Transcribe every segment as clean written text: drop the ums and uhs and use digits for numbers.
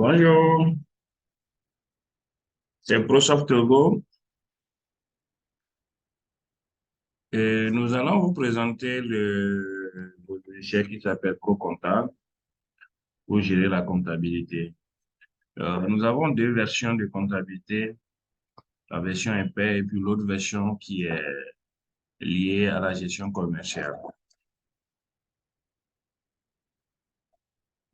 Bonjour, c'est ProSoft Go et nous allons vous présenter le logiciel qui s'appelle ProComptable pour gérer la comptabilité. Nous avons deux versions de comptabilité, la version impair et puis l'autre version qui est liée à la gestion commerciale.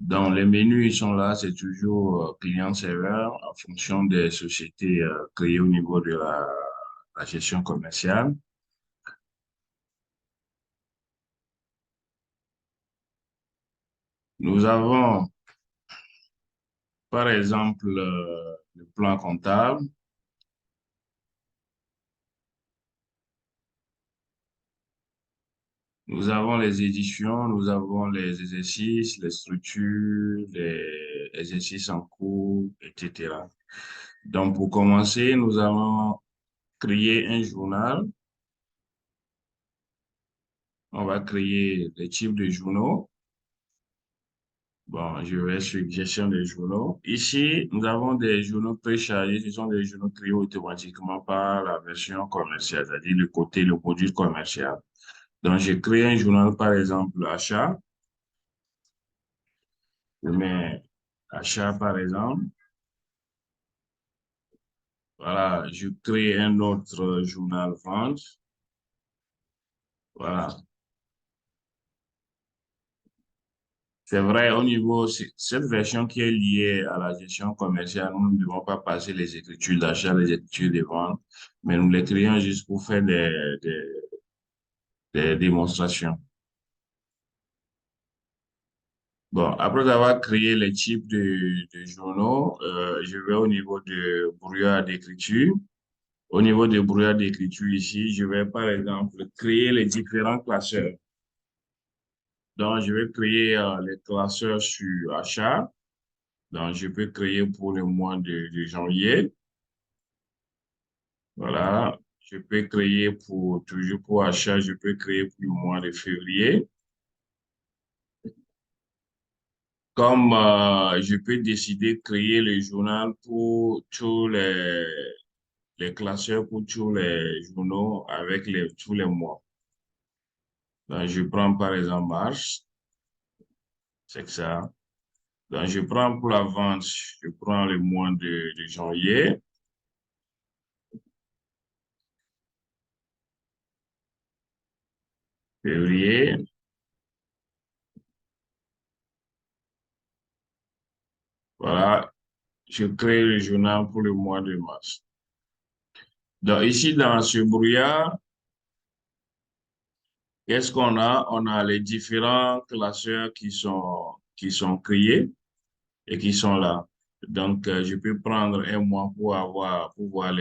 Dans les menus, ils sont là, c'est toujours client-serveur en fonction des sociétés créées au niveau de la gestion commerciale. Nous avons par exemple, le plan comptable. Nous avons les éditions, nous avons les exercices, les structures, les exercices en cours, etc. Donc, pour commencer, nous allons créer un journal. On va créer des types de journaux. Bon, je vais sur gestion des journaux. Ici, nous avons des journaux préchargés. Ce sont des journaux créés automatiquement par la version commerciale, c'est-à-dire le côté, le produit commercial. Donc, je crée un journal, par exemple, achat. Je mets achat, par exemple. Voilà, je crée un autre journal vente. Voilà. C'est vrai, au niveau, cette version qui est liée à la gestion commerciale, nous ne devons pas passer les écritures d'achat, les écritures de vente, mais nous les créons juste pour faire des démonstrations. Bon, après avoir créé les types de journaux, je vais au niveau de brouillard d'écriture. Au niveau de brouillard d'écriture ici, je vais par exemple créer les différents classeurs. Donc, je vais créer les classeurs sur achat. Donc, je peux créer pour le mois de janvier. Voilà. Je peux créer toujours pour achat, je peux créer pour le mois de février. Comme je peux décider de créer le journal pour les classeurs, pour tous les journaux avec tous les mois. Donc, je prends par exemple mars, c'est que ça. Donc, je prends pour la vente, je prends le mois de janvier. Février, voilà, je crée le journal pour le mois de mars. Donc ici, dans ce brouillard, qu'est-ce qu'on a? On a les différents classeurs qui sont créés et qui sont là. Donc, je peux prendre un mois pour voir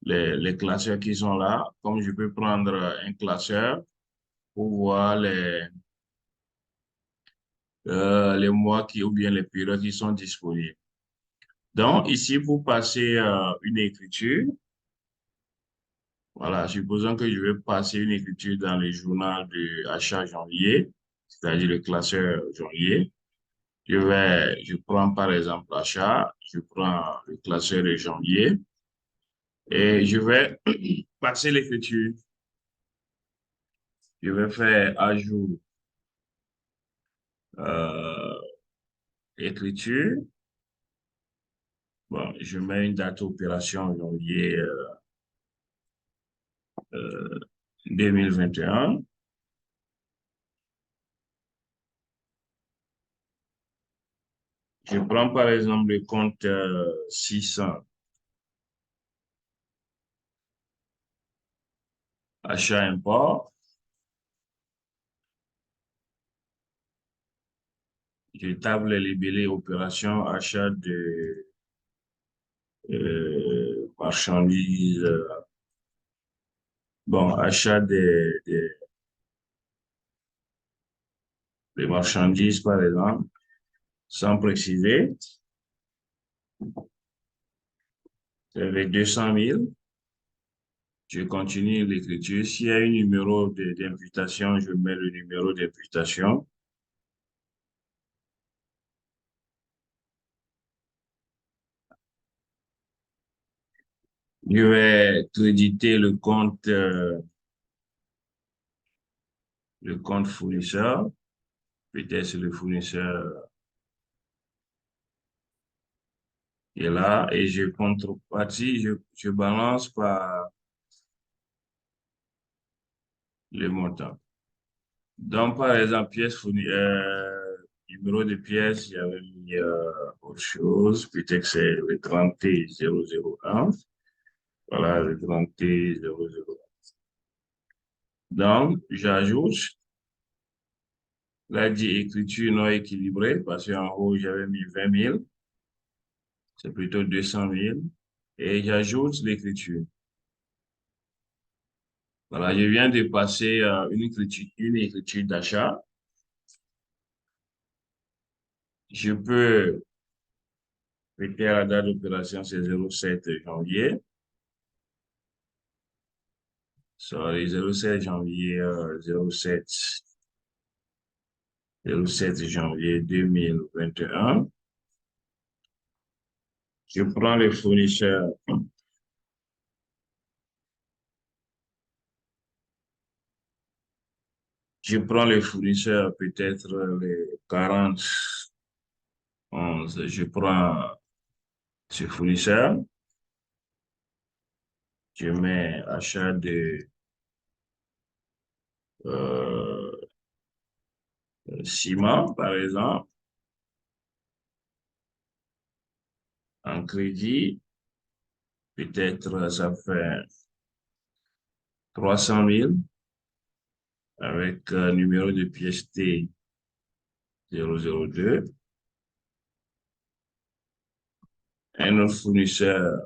les classeurs qui sont là, comme je peux prendre un classeur pour voir les mois ou bien les périodes qui sont disponibles. Donc, ici, pour passer une écriture, voilà, supposons que je vais passer une écriture dans le journal de achat janvier, c'est-à-dire le classeur janvier. Je prends par exemple achat, je prends le classeur de janvier et je vais passer l'écriture. Je vais faire ajout euh, écriture. Bon, je mets une date opération janvier 2021. Je prends par exemple le compte 600, achat-import. Je table les libellés opération achat de marchandises. Bon, achat des marchandises, par exemple, sans préciser. C'est avec 200 000. Je continue l'écriture. S'il y a un numéro d'imputation, je mets le numéro d'imputation. Je vais créditer le compte fournisseur. Peut-être c'est le fournisseur qui est là et je contrepartie, je balance par le montant. Donc, par exemple, numéro de pièce, j'avais mis autre chose. Peut-être que c'est le 30001. Voilà, le 30001. Donc, j'ajoute, là, dit écriture non équilibrée, parce qu'en haut, j'avais mis 20 000. C'est plutôt 200 000. Et j'ajoute l'écriture. Voilà, je viens de passer une écriture d'achat. Je peux mettez la date d'opération, c'est 07 janvier. Sur les 07 janvier, 07 janvier 2021. Je prends le fournisseur. Je prends le fournisseur, peut-être les 40 11. Je prends ce fournisseur. Je mets achat de euh, ciment, par exemple, en crédit. Peut-être ça fait 300 000 avec numéro de pièce T 002. Un autre fournisseur,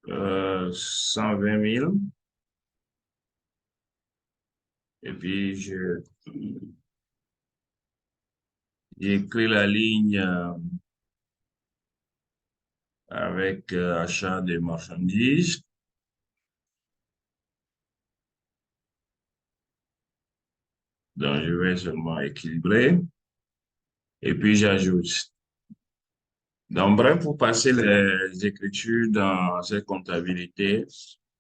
euh, 120 000. Et puis, j'écris la ligne avec achat des marchandises. Donc, je vais seulement équilibrer. Et puis, j'ajoute. Donc, bref, pour passer les écritures dans cette comptabilité,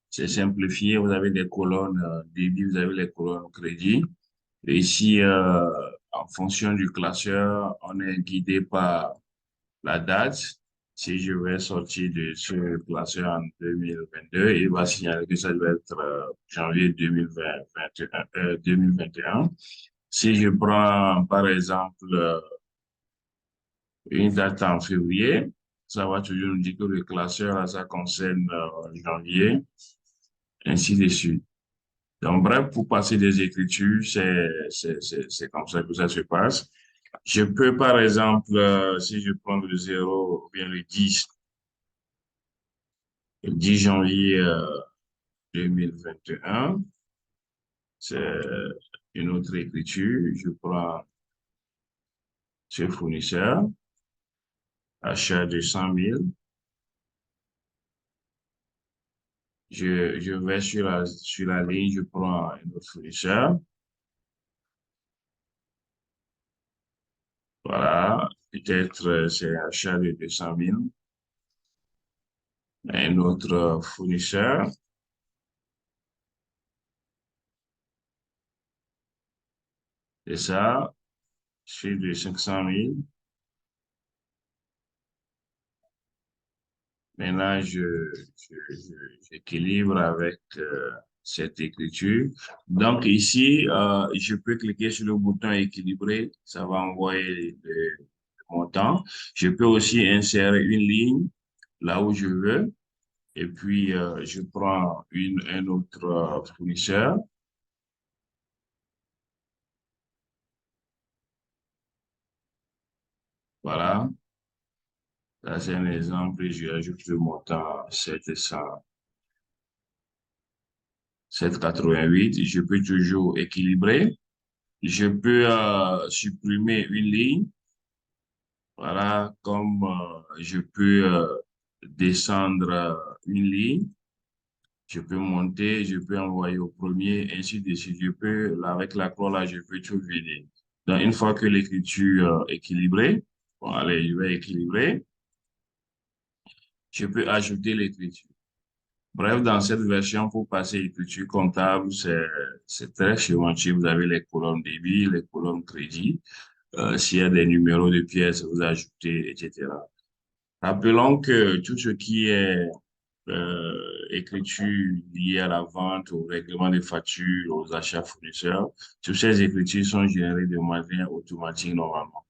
c'est simplifié. Vous avez des colonnes débit, vous avez les colonnes crédit. Et ici, en fonction du classeur, on est guidé par la date. Si je vais sortir de ce classeur en 2022, il va signaler que ça doit être janvier 2021. Si je prends, par exemple, une date en février, ça va toujours nous dire que le classeur, là, ça concerne janvier, ainsi de suite. Donc, bref, pour passer des écritures, c'est comme ça que ça se passe. Je peux, par exemple, si je prends le 0 ou bien le 10 janvier 2021, c'est une autre écriture. Je prends ce fournisseur, achat de 100 000. Je vais sur la ligne, je prends un autre fournisseur. Voilà, peut-être c'est achat de 200 000. Un autre fournisseur, c'est ça, c'est de 500 000. Maintenant, j'équilibre avec cette écriture. Donc ici, je peux cliquer sur le bouton équilibrer, ça va envoyer le montant. Je peux aussi insérer une ligne là où je veux et puis je prends un autre fournisseur. Voilà, ça c'est un exemple et je ajoute le montant 788. Je peux toujours équilibrer. Je peux supprimer une ligne Voilà, comme je peux descendre une ligne, je peux monter, je peux envoyer au premier, ainsi de suite. Je peux, là, avec la croix, là, je peux tout vider. Donc, une fois que l'écriture est équilibrée, bon, allez, je vais équilibrer, je peux ajouter l'écriture. Bref, dans cette version, pour passer écriture comptable, c'est très schématique. Vous avez les colonnes débit, les colonnes crédit. S'il y a des numéros de pièces, vous ajoutez, etc. Rappelons que tout ce qui est écriture liée à la vente, au règlement des factures, aux achats fournisseurs, toutes ces écritures sont générées de manière automatique normalement.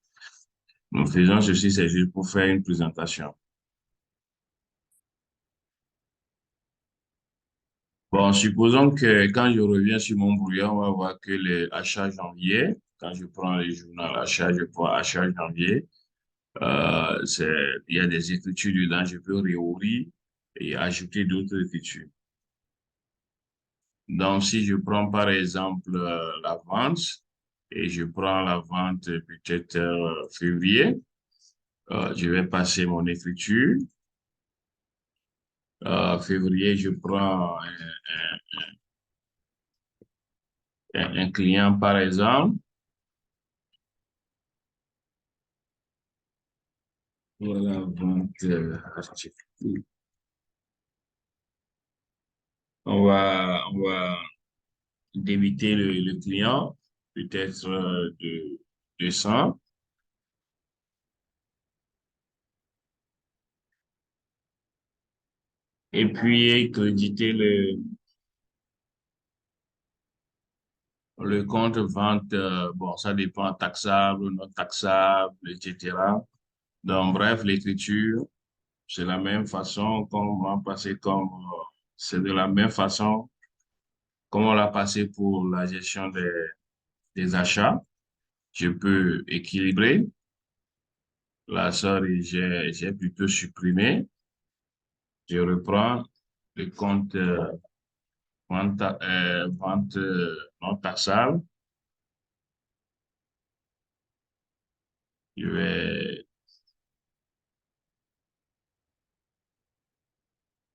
Nous faisons ceci, c'est juste pour faire une présentation. Bon, supposons que quand je reviens sur mon brouillon, on va voir que les achats janvier, quand je prends les journaux achat, je prends achat janvier, il y a des écritures dedans, je peux réouvrir et ajouter d'autres écritures. Donc, si je prends par exemple la vente et je prends la vente peut-être février, je vais passer mon écriture. Février, je prends un client par exemple. Voilà, vente article. On va débiter le client, peut-être de 200. Et puis créditer le compte vente. Bon, ça dépend taxable, non taxable, etc. Donc, bref, l'écriture, c'est la même façon qu'on va passer c'est de la même façon comme on l'a passé pour la gestion des achats. Je peux équilibrer la somme et j'ai plutôt supprimé. Je reprends le compte vente non taxable. Je vais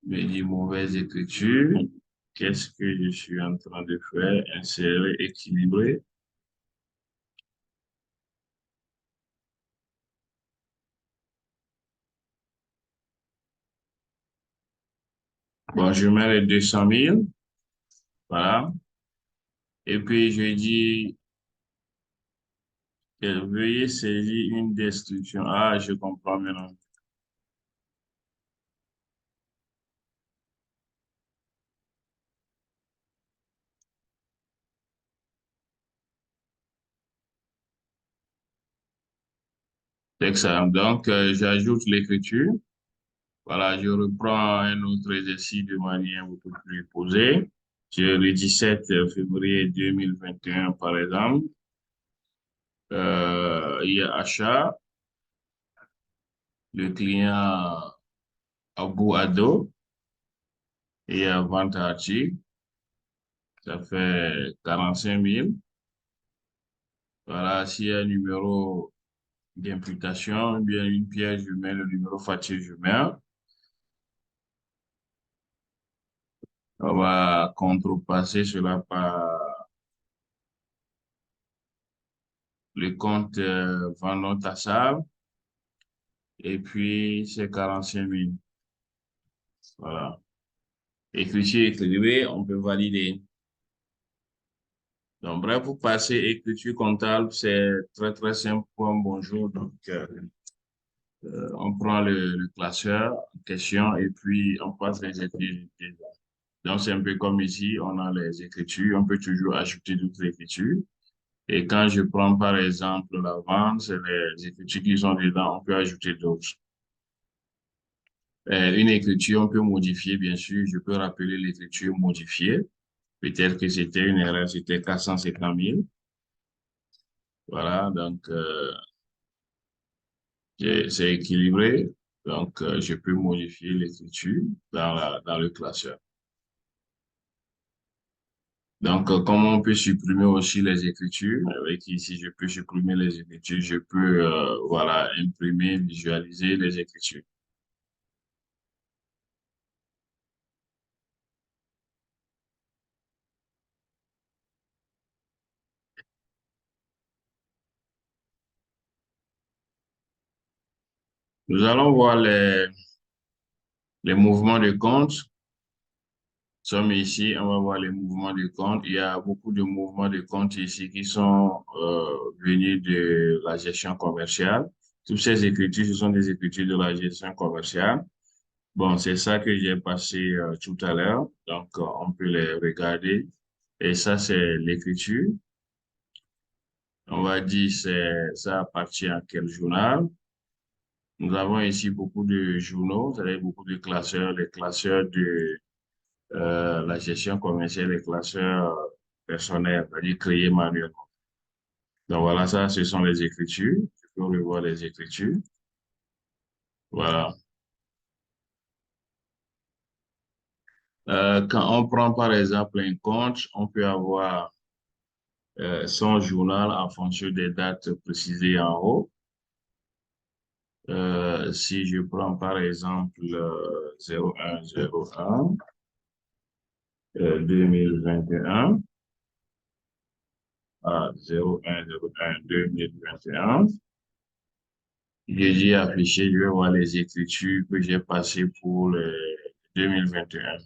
me dire mauvaise écriture. Qu'est-ce que je suis en train de faire? Insérer, équilibrer. Bon, je mets les 200 000. Voilà. Et puis, je dis, veuillez saisir une destruction. Ah, je comprends maintenant. Excellent. Donc, j'ajoute l'écriture. Voilà, je reprends un autre exercice de manière beaucoup plus posée. Sur le 17 février 2021, par exemple, il y a achat, le client Abou Ado, et il y a vente à article, ça fait 45 000. Voilà, s'il y a un numéro d'imputation, bien une pièce, je mets le numéro facture, je mets. On va contrepasser cela par le compte vendeur taxable et puis c'est 45 000. Voilà. Écriture écrivée, on peut valider. Donc, bref, pour passer écriture comptable, c'est très, très simple comme bonjour. Donc, on prend le classeur en question et puis on passe les écritures. Donc, c'est un peu comme ici, on a les écritures, on peut toujours ajouter d'autres écritures. Et quand je prends par exemple la vente, c'est les écritures qui sont dedans, on peut ajouter d'autres. Une écriture, on peut modifier, bien sûr, je peux rappeler l'écriture modifiée. Peut-être que c'était une erreur, c'était 450 000. Voilà, donc c'est équilibré. Donc, je peux modifier l'écriture dans le classeur. Donc, comment on peut supprimer aussi les écritures? Avec ici, je peux supprimer les écritures, je peux, voilà, imprimer, visualiser les écritures. Nous allons voir les mouvements de compte. Nous sommes ici, on va voir les mouvements de compte. Il y a beaucoup de mouvements de compte ici qui sont venus de la gestion commerciale. Toutes ces écritures, ce sont des écritures de la gestion commerciale. Bon, c'est ça que j'ai passé tout à l'heure. Donc, on peut les regarder. Et ça, c'est l'écriture. On va dire ça appartient à quel journal. Nous avons ici beaucoup de journaux, c'est-à-dire beaucoup de classeurs, les classeurs de la gestion commerciale, les classeurs personnels, c'est-à-dire créés manuellement. Donc voilà, ça, ce sont les écritures. Tu peux revoir les écritures. Voilà. Quand on prend par exemple un compte, on peut avoir son journal en fonction des dates précisées en haut. Si je prends par exemple 01/01 2021 à 01/01/2021, j'ai dit affiché, je vais voir les écritures que j'ai passées pour le 2021.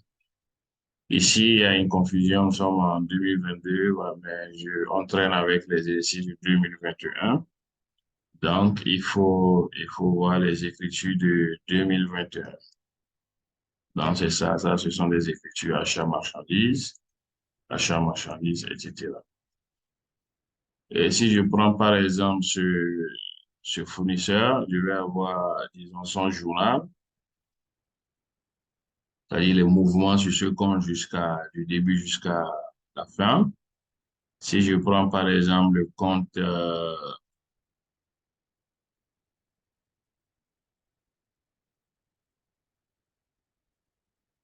Ici, il y a une confusion, nous sommes en 2022, ouais, mais on traîne avec les exercices de 2021. Donc, il faut voir les écritures de 2021. Donc, c'est ça, ce sont des écritures achat marchandises, etc. Et si je prends par exemple ce fournisseur, je vais avoir, disons, son journal, c'est-à-dire les mouvements sur ce compte du début jusqu'à la fin. Si je prends par exemple le compte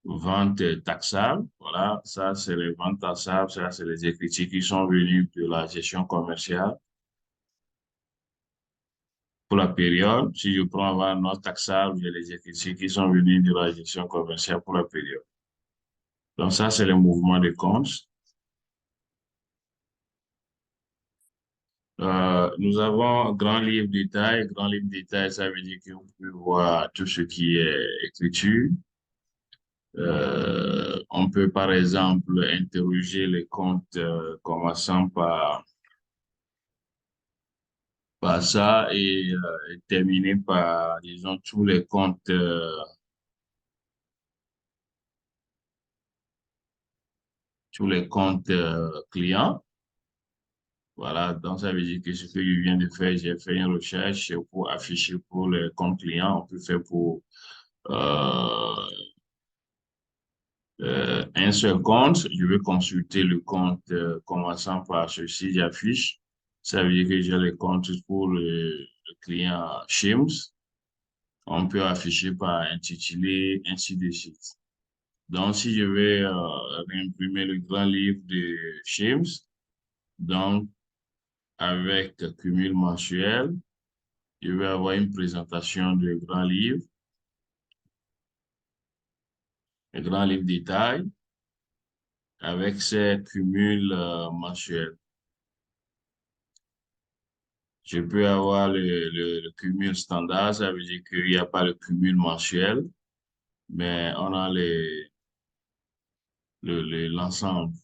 vente taxable, voilà, ça c'est les ventes taxables, ça c'est les écritures qui sont venues de la gestion commerciale pour la période. Si je prends avant non taxable, j'ai les écritures qui sont venues de la gestion commerciale pour la période. Donc ça c'est le mouvement de compte. Nous avons grand livre détail. Grand livre détail, ça veut dire qu'on peut voir tout ce qui est écriture. On peut, par exemple, interroger les comptes commençant par ça et terminer par, disons, tous les comptes clients. Voilà, donc ça veut dire que ce que je viens de faire, j'ai fait une recherche pour afficher pour les comptes clients. On peut faire pour euh, un seul compte. Je vais consulter le compte commençant par ceci, j'affiche. Ça veut dire que j'ai le compte pour le client Shims. On peut afficher par intitulé, ainsi de suite. Donc, si je vais réimprimer le grand livre de Shims, donc avec cumul mensuel, je vais avoir une présentation du grand livre, le grand livre détail, avec ses cumuls mensuels. Je peux avoir le cumul standard, ça veut dire qu'il n'y a pas le cumul mensuel, mais on a l'ensemble.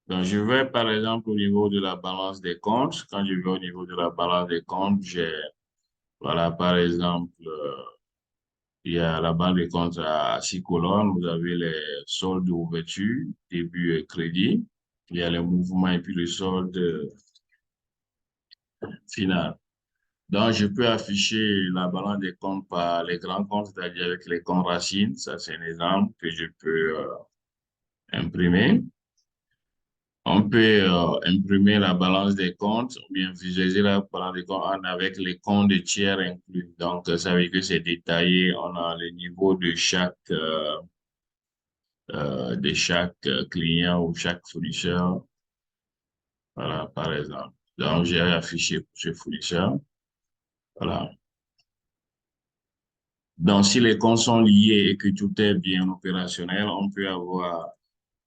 Donc, je vais par exemple au niveau de la balance des comptes. Quand je vais au niveau de la balance des comptes, j'ai, voilà, par exemple, il y a la balance des comptes à 6 colonnes. Vous avez les soldes d'ouverture, début et crédit. Il y a les mouvements et puis le solde final. Donc, je peux afficher la balance des comptes par les grands comptes, c'est-à-dire avec les comptes racines. Ça, c'est un exemple que je peux imprimer. On peut imprimer la balance des comptes ou bien visualiser la balance des comptes avec les comptes de tiers inclus. Donc, ça veut dire que c'est détaillé. On a le niveau de chaque. de chaque client ou chaque fournisseur. Voilà, par exemple. Donc, j'ai affiché pour ce fournisseur. Voilà. Donc, si les comptes sont liés et que tout est bien opérationnel, on peut avoir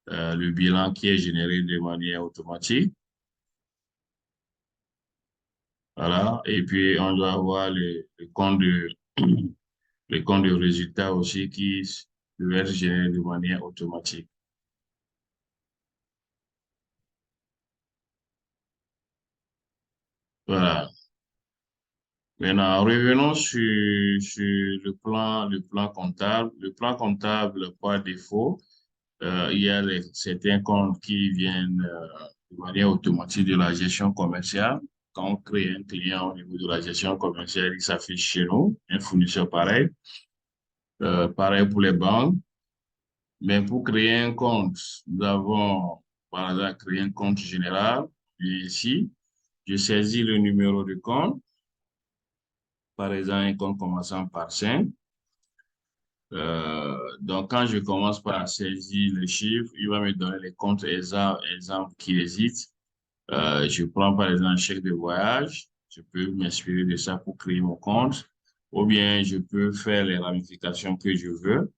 le bilan qui est généré de manière automatique. Voilà. Et puis, on doit avoir le compte le compte de résultat aussi qui peut être généré de manière automatique. Voilà. Maintenant, revenons sur le plan comptable. Le plan comptable, par défaut, il y a certains comptes qui viennent de manière automatique de la gestion commerciale. Quand on crée un client au niveau de la gestion commerciale, il s'affiche chez nous, un fournisseur pareil. Pareil pour les banques. Mais pour créer un compte, nous avons, par exemple, créé un compte général. Et ici, je saisis le numéro de compte, par exemple, un compte commençant par 5. Donc, quand je commence par saisir le chiffre, il va me donner les comptes exemples qui hésitent. Je prends par exemple un chèque de voyage. Je peux m'inspirer de ça pour créer mon compte. Ou bien je peux faire les ramifications que je veux.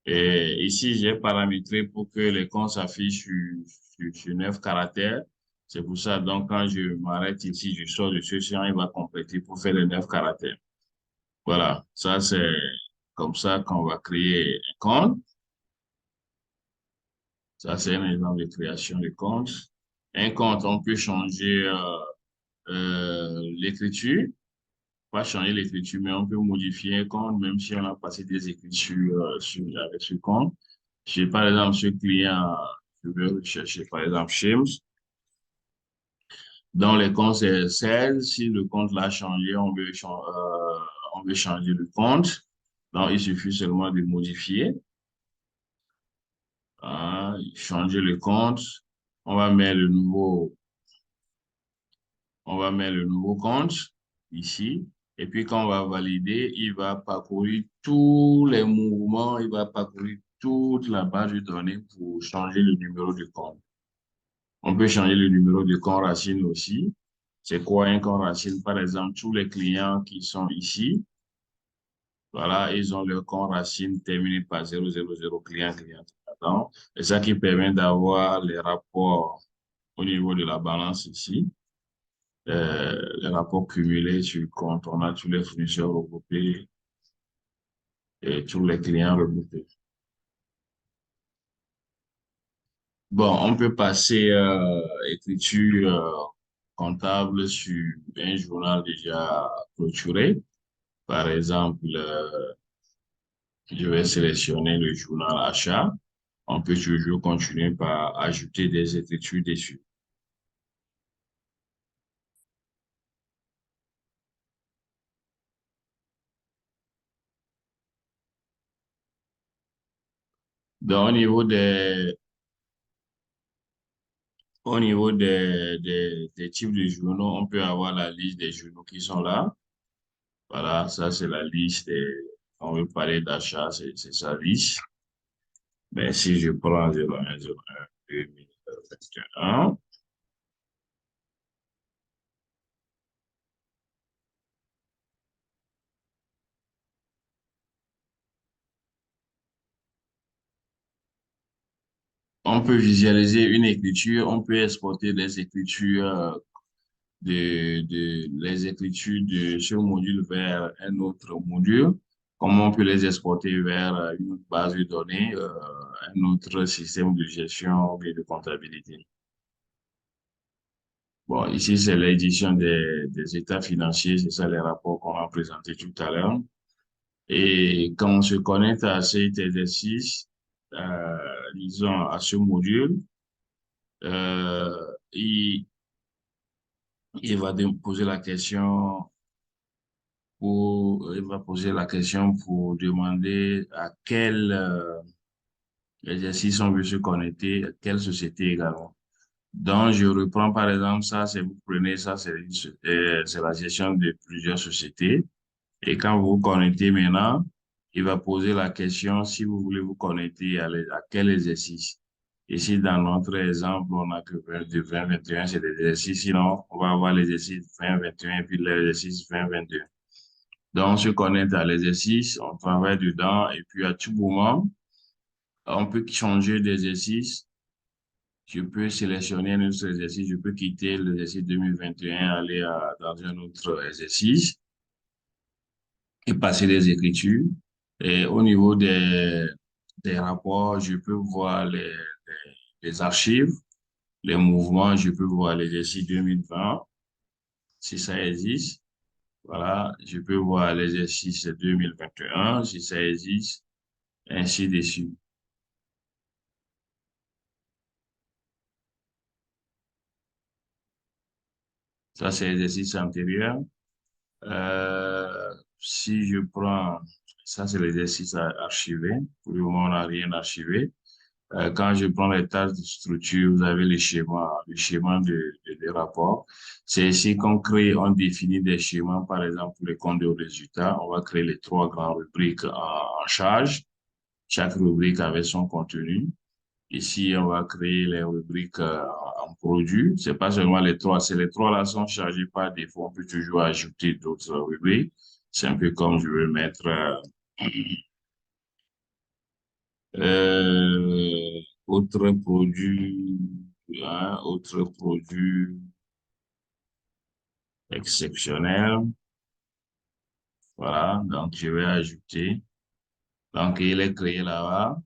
Et ici, j'ai paramétré pour que les comptes s'affichent sur 9 caractères. C'est pour ça, donc, quand je m'arrête ici, je sors de ce champ, il va compléter pour faire les 9 caractères. Voilà, ça c'est comme ça qu'on va créer un compte. Ça, c'est un exemple de création de compte. Un compte, on peut changer l'écriture. Pas changer l'écriture, mais on peut modifier un compte, même si on a passé des écritures avec ce compte. J'ai par exemple ce client, je vais rechercher par exemple James. Dans les comptes, c'est 16. Si le compte l'a changé, on veut changer le compte. Donc, il suffit seulement de modifier, hein, changer le compte. On va mettre le nouveau On va mettre le nouveau compte ici. Et puis, quand on va valider, il va parcourir tous les mouvements, il va parcourir toute la base de données pour changer le numéro de compte. On peut changer le numéro de compte racine aussi. C'est quoi un compte racine? Par exemple, tous les clients qui sont ici, voilà, ils ont leur compte racine terminé par 000 client. Donc, c'est ça qui permet d'avoir les rapports au niveau de la balance ici. Les rapports cumulés sur le compte, on a tous les fournisseurs regroupés et tous les clients regroupés. Bon, on peut passer écriture comptable sur un journal déjà clôturé. Par exemple, je vais sélectionner le journal achat. On peut toujours continuer par ajouter des écritures dessus. Donc, au niveau des types de journaux, on peut avoir la liste des journaux qui sont là. Voilà, ça c'est la liste. On veut parler d'achat, c'est sa liste. Mais si je prends 01, 01, 2021, on peut visualiser une écriture, on peut exporter les écritures les écritures de ce module vers un autre module. Comment on peut les exporter vers une autre base de données, un autre système de gestion et de comptabilité. Bon, ici, c'est l'édition des états financiers, c'est ça les rapports qu'on a présentés tout à l'heure. Et quand on se connecte à cet exercice, disons à ce module, euh, il, il va poser la question il va poser la question pour demander à quel exercice on veut se connecter, à quelle société également. Donc, je reprends par exemple ça, c'est vous prenez ça, c'est la gestion de plusieurs sociétés. Et quand vous vous connectez maintenant, il va poser la question si vous voulez vous connecter à quel exercice. Ici, dans notre exemple, on a que 20, 21, c'est l'exercice. Sinon, on va avoir l'exercice 20, 21 et puis l'exercice 20, 22. Donc, on se connecte à l'exercice, on travaille dedans et puis à tout moment, on peut changer d'exercice. Je peux sélectionner un autre exercice, je peux quitter l'exercice 2021, aller dans un autre exercice et passer des écritures. Et au niveau des rapports, je peux voir les archives, les mouvements, je peux voir l'exercice 2020, si ça existe. Voilà, je peux voir l'exercice 2021, si ça existe, ainsi de suite. Ça, c'est l'exercice antérieur. Si je prends, ça, c'est l'exercice archivé. Pour le moment, on n'a rien archivé. Quand je prends les tâches de structure, vous avez le schéma de rapport. C'est ici qu'on crée, on définit des schémas, par exemple, pour les comptes de résultats. On va créer les trois grandes rubriques en charge, chaque rubrique avec son contenu. Ici, on va créer les rubriques en produits. C'est pas seulement les trois, c'est les trois là sont chargés par défaut. On peut toujours ajouter d'autres rubriques. C'est un peu comme je veux mettre autre produit, autre produit exceptionnel. Voilà, donc je vais ajouter. Donc, il est créé là-bas.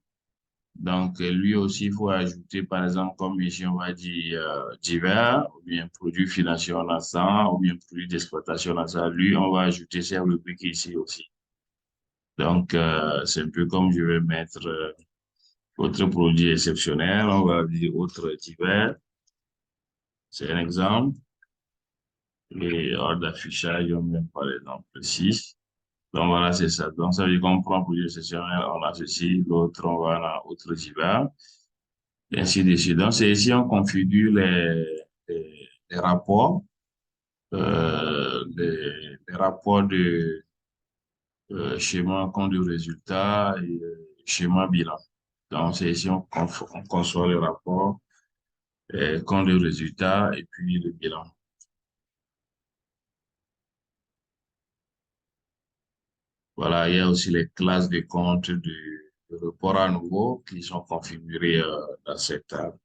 Donc, lui aussi, il faut ajouter, par exemple, comme ici, on va dire divers, ou bien produits financiers en ensemble, ou bien produits d'exploitation en ensemble. Lui, on va ajouter ces rubriques ici aussi. Donc, c'est un peu comme je vais mettre autre produit exceptionnel, on va dire autre divers. C'est un exemple. Et hors d'affichage, on met par exemple 6. Donc, voilà, c'est ça. Donc, ça veut dire qu'on prend produit exceptionnel, on a ceci, l'autre, on va dans autre divers. Et ainsi de suite. Donc, c'est ici on configure les rapports, les rapports de schéma compte de résultat et schéma bilan. Donc, c'est ici on conçoit le rapport, compte de résultat et puis le bilan. Voilà, il y a aussi les classes de compte de report à nouveau qui sont configurées dans cette table.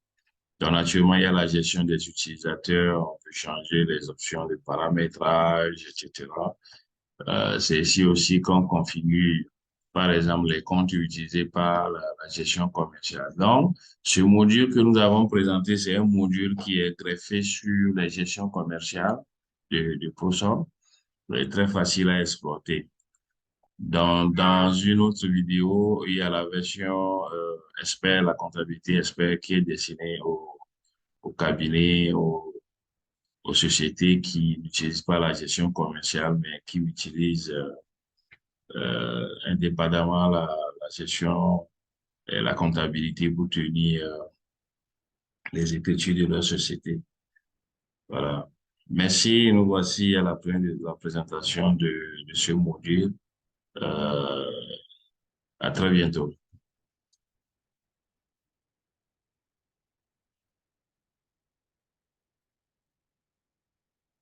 Donc, naturellement, il y a la gestion des utilisateurs, on peut changer les options de paramétrage, etc. C'est ici aussi qu'on configure, par exemple, les comptes utilisés par la gestion commerciale. Donc, ce module que nous avons présenté, c'est un module qui est greffé sur la gestion commerciale de ProSoft. Il est très facile à exploiter. Dans une autre vidéo, il y a la version expert, la comptabilité expert qui est destinée aux cabinets, aux sociétés qui n'utilisent pas la gestion commerciale, mais qui utilisent indépendamment la gestion et la comptabilité pour tenir les écritures de leur société. Voilà. Merci. Nous voici à la fin de la présentation de ce module. Euh, à très bientôt.